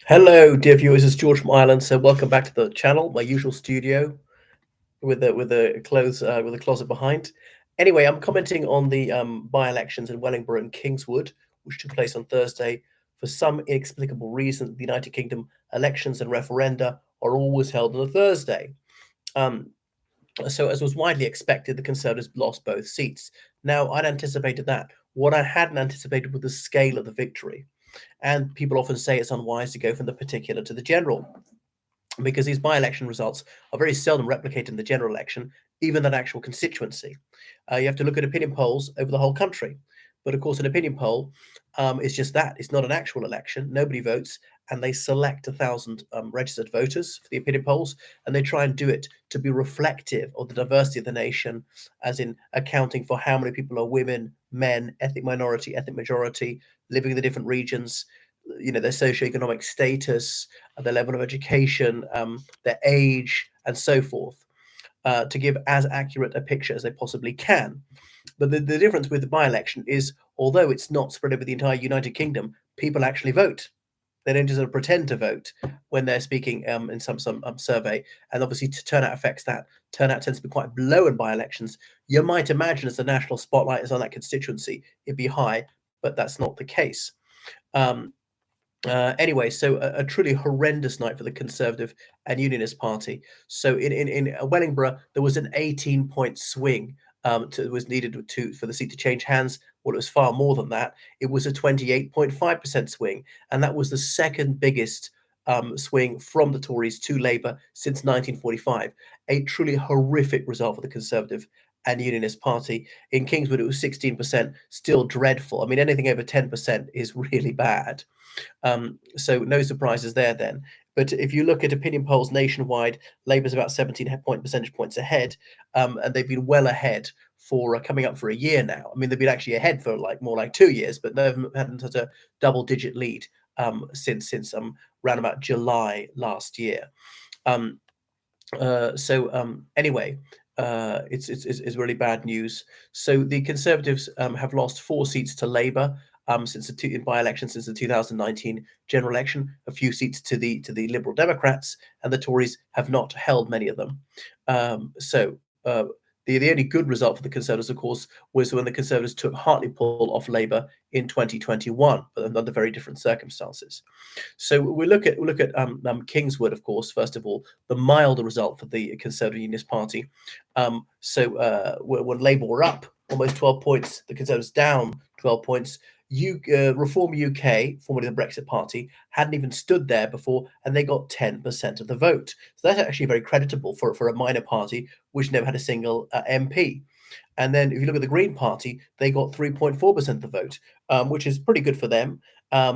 Hello, dear viewers. It's George from Ireland. So welcome back to the channel, my usual studio with the closet behind. Anyway, I'm commenting on the by-elections in Wellingborough and Kingswood, which took place on Thursday. For some inexplicable reason, the United Kingdom elections and referenda are always held on a Thursday. Um, so, as was widely expected, the Conservatives lost both seats. Now, I'd anticipated that. What I hadn't anticipated was the scale of the victory. And people often say it's unwise to go from the particular to the general because these by-election results are very seldom replicated in the general election, even that actual constituency. You have to look at opinion polls over the whole country. But of course, an opinion poll is just that. It's not an actual election. Nobody votes, and they select 1,000 registered voters for the opinion polls, and they try and do it to be reflective of the diversity of the nation, as in accounting for how many people are women, men, ethnic minority, ethnic majority, living in the different regions, their socioeconomic status, their level of education, their age, and so forth, to give as accurate a picture as they possibly can. But the difference with the by-election is, although it's not spread over the entire United Kingdom, people actually vote. They don't just sort of pretend to vote when they're speaking in some survey, and obviously turnout affects that. Turnout tends to be quite low in by-elections. You might imagine as the national spotlight is on that constituency, it'd be high, but that's not the case. Um, anyway, so a truly horrendous night for the Conservative and Unionist Party. So in Wellingborough, there was an 18-point swing was needed for the seat to change hands. Well, it was far more than that. It was a 28.5% swing, and that was the second biggest swing from the Tories to Labour since 1945. A truly horrific result for the Conservative and Unionist Party. In Kingswood, it was 16%, still dreadful. I mean, anything over 10% is really bad. So no surprises there then. But if you look at opinion polls nationwide, Labour's about 17 percentage points ahead, and they've been well ahead for coming up for a year now. I mean, they've been actually ahead for more like 2 years, but they haven't had a double-digit lead since around about July last year. Anyway, it's really bad news. So the Conservatives have lost 4 seats to Labour since in by-election since the 2019 general election, a few seats to the Liberal Democrats, and the Tories have not held many of them. The only good result for the Conservatives, of course, was when the Conservatives took Hartlepool off Labour in 2021, but under very different circumstances. So we look at Kingswood, of course. First of all, the milder result for the Conservative Unionist Party. When Labour were up almost 12 points, the Conservatives down 12 points. Reform UK, formerly the Brexit Party, hadn't even stood there before, and they got 10% of the vote. So that's actually very creditable for a minor party which never had a single MP. And then if you look at the Green Party, they got 3.4% of the vote, which is pretty good for them,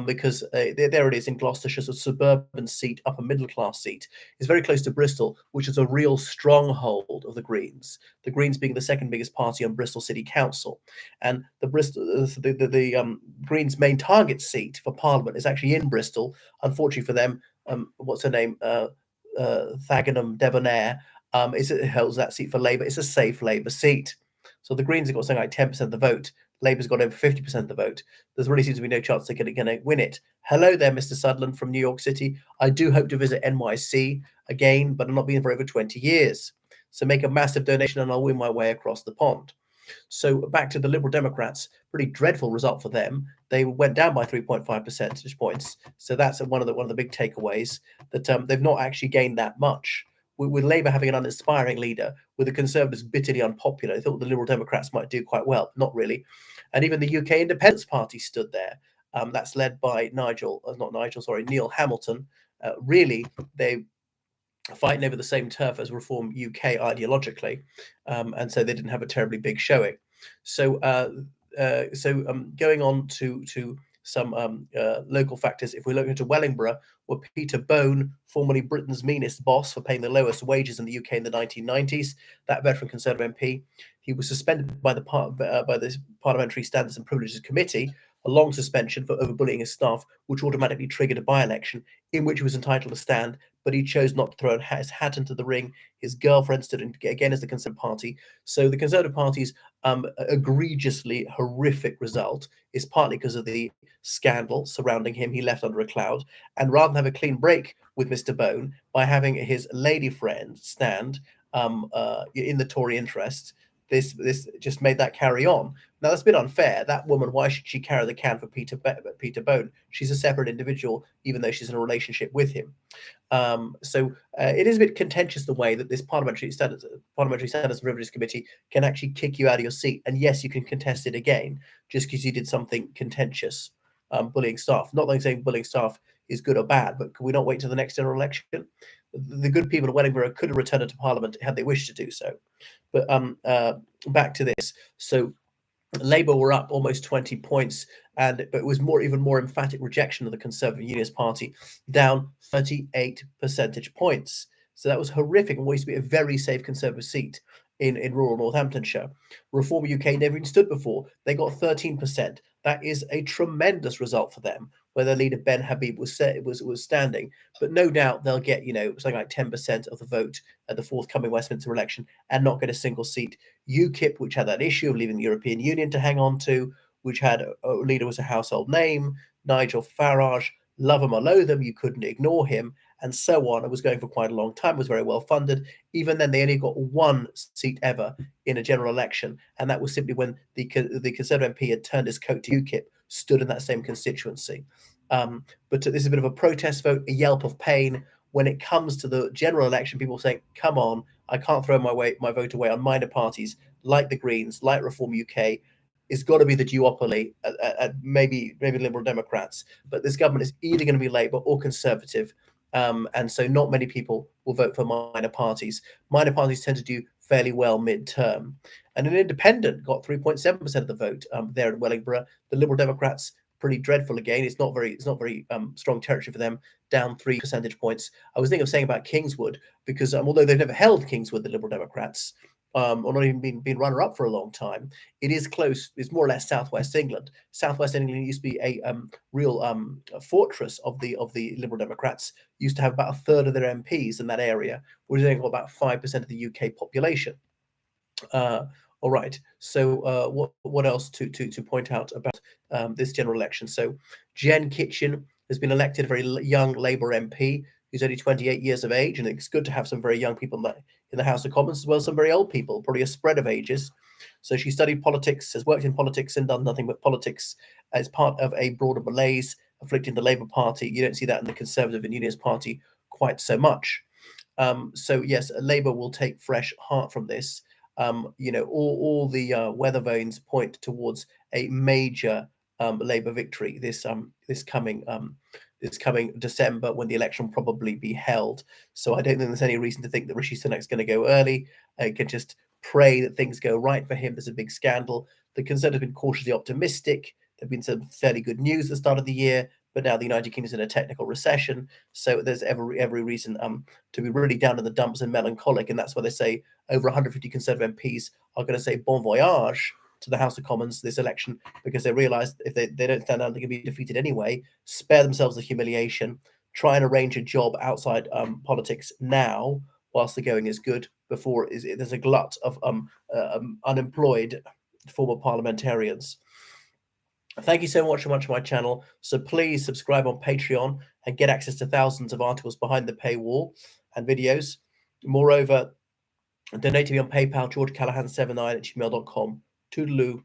because there it is in Gloucestershire, a suburban seat, upper middle class seat. It's very close to Bristol, which is a real stronghold of the Greens. The Greens being the second biggest party on Bristol City Council, and the Greens' main target seat for Parliament is actually in Bristol. Unfortunately for them, what's her name, Thaganam Debonair, holds that seat for Labour. It's a safe Labour seat. So the Greens have got something like 10% of the vote. Labour's got over 50% of the vote. There's really seems to be no chance they're going to win it. Hello there, Mr. Sutherland from New York City. I do hope to visit NYC again, but I'm not been for over 20 years. So make a massive donation and I'll win my way across the pond. So back to the Liberal Democrats, pretty dreadful result for them. They went down by 3.5 percentage points. So that's one of the big takeaways, that they've not actually gained that much. With Labour having an uninspiring leader, with the Conservatives bitterly unpopular, I thought the Liberal Democrats might do quite well. Not really. And even the UK Independence Party stood there. That's led by Neil Hamilton. Really, they fighting over the same turf as Reform UK ideologically, and so they didn't have a terribly big showing. So, going on to some local factors, if we look into Wellingborough, where Peter Bone, formerly Britain's meanest boss for paying the lowest wages in the UK in the 1990s, that veteran Conservative MP, he was suspended by the Parliamentary Standards and Privileges Committee a long suspension for overbullying his staff, which automatically triggered a by-election in which he was entitled to stand, but he chose not to throw his hat into the ring. His girlfriend stood in, again as the Conservative Party. So the Conservative Party's egregiously horrific result is partly because of the scandal surrounding him. He left under a cloud, and rather than have a clean break with Mr. Bone by having his lady friend stand in the Tory interest, this just made that carry on. Now that's a bit unfair. That woman, why should she carry the can for Peter Bone? She's a separate individual, even though she's in a relationship with him. So it is a bit contentious the way that this Parliamentary Standards and Privileges Committee can actually kick you out of your seat. And yes, you can contest it again just because you did something contentious, bullying staff. Not that I'm saying bullying staff is good or bad, but can we not wait till the next general election? The good people of Wellingborough could have returned to Parliament had they wished to do so. But back to this. So Labour were up almost 20 points, but it was even more emphatic rejection of the Conservative Unionist Party, down 38 percentage points. So that was horrific, and what used to be a very safe Conservative seat in rural Northamptonshire. Reform UK never even stood before. They got 13%. That is a tremendous result for them, where their leader Ben Habib was standing. But no doubt they'll get something like 10% of the vote at the forthcoming Westminster election and not get a single seat. UKIP, which had that issue of leaving the European Union to hang on to, which had a leader was a household name, Nigel Farage, love him or loathe him, you couldn't ignore him, and so on. It was going for quite a long time, was very well funded. Even then, they only got one seat ever in a general election, and that was simply when the Conservative MP had turned his coat to UKIP, stood in that same constituency. But this is a bit of a protest vote, a yelp of pain. When it comes to the general election, people say, come on, I can't throw my vote away on minor parties like the Greens, like Reform UK. It's got to be the duopoly, maybe Liberal Democrats. But this government is either going to be Labour or Conservative. And so not many people will vote for minor parties. Minor parties tend to do fairly well mid-term. And an independent got 3.7% of the vote there in Wellingborough. The Liberal Democrats, pretty dreadful again. It's not very strong territory for them, down 3 percentage points. I was thinking of saying about Kingswood, because although they've never held Kingswood, the Liberal Democrats, or not even been runner-up for a long time, it is close. It's more or less Southwest England. Southwest England used to be a real fortress of the Liberal Democrats. Used to have about a third of their MPs in that area, which is only about 5% of the UK population. All right. So what else to point out about this general election? So Jen Kitchen has been elected a very young Labour MP who's only 28 years of age, and it's good to have some very young people in the House of Commons, as well as some very old people, probably a spread of ages. So she studied politics, has worked in politics, and done nothing but politics as part of a broader malaise afflicting the Labour Party. You don't see that in the Conservative and Unionist Party quite so much. So yes, Labour will take fresh heart from this. All the weather vanes point towards a major Labour victory this coming December, when the election will probably be held. So I don't think there's any reason to think that Rishi Sunak's going to go early. I can just pray that things go right for him. There's a big scandal. The Conservatives have been cautiously optimistic. There've been some fairly good news at the start of the year, but now the United Kingdom is in a technical recession, so there's every reason to be really down in the dumps and melancholic, and that's why they say over 150 Conservative MPs are going to say bon voyage to the House of Commons this election, because they realise if they don't stand down, they can be defeated anyway. Spare themselves the humiliation. Try and arrange a job outside politics now, whilst the going is good. Before there's a glut of unemployed former parliamentarians. Thank you so much for watching my channel. So please subscribe on Patreon and get access to thousands of articles behind the paywall and videos. Moreover, donate to me on PayPal, georgecallahan79@gmail.com. Toodaloo.